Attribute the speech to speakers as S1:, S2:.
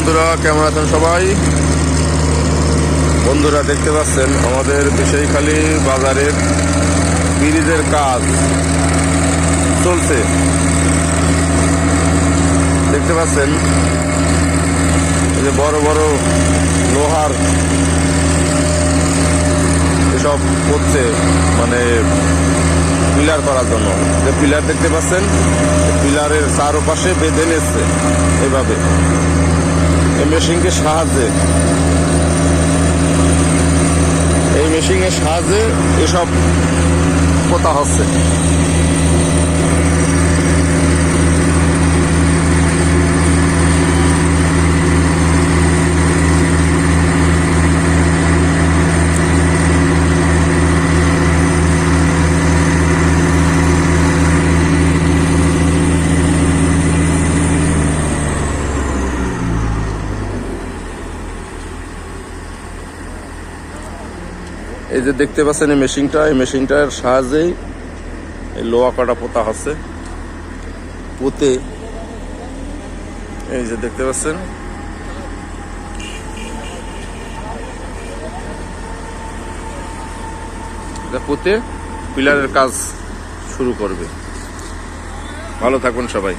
S1: বন্ধুরা, কেমন আছেন সবাই? বন্ধুরা, দেখতে পাচ্ছেন আমাদের বিষয়খালী বাজারের ব্রিজের কাজ চলছে। দেখতে পাচ্ছেন এই যে বড় বড় লোহার এসব করছে, মানে পিলার করার জন্য। যে পিলার দেখতে পাচ্ছেন, পিলারের চারপাশে বেঁধে নিচ্ছে এভাবে এই মেশিনের সাহায্যে। এই মেশিনের সাহায্যে এসব পোতা হচ্ছে। এই যে দেখতে পাচ্ছেন এই মেশিনটার সাহায্যেই এই লোহা কাটা পোতা হচ্ছে। পুঁতে এই যে দেখতে পাচ্ছেন পুঁতে পিলারের কাজ শুরু করবে। ভালো থাকুন সবাই।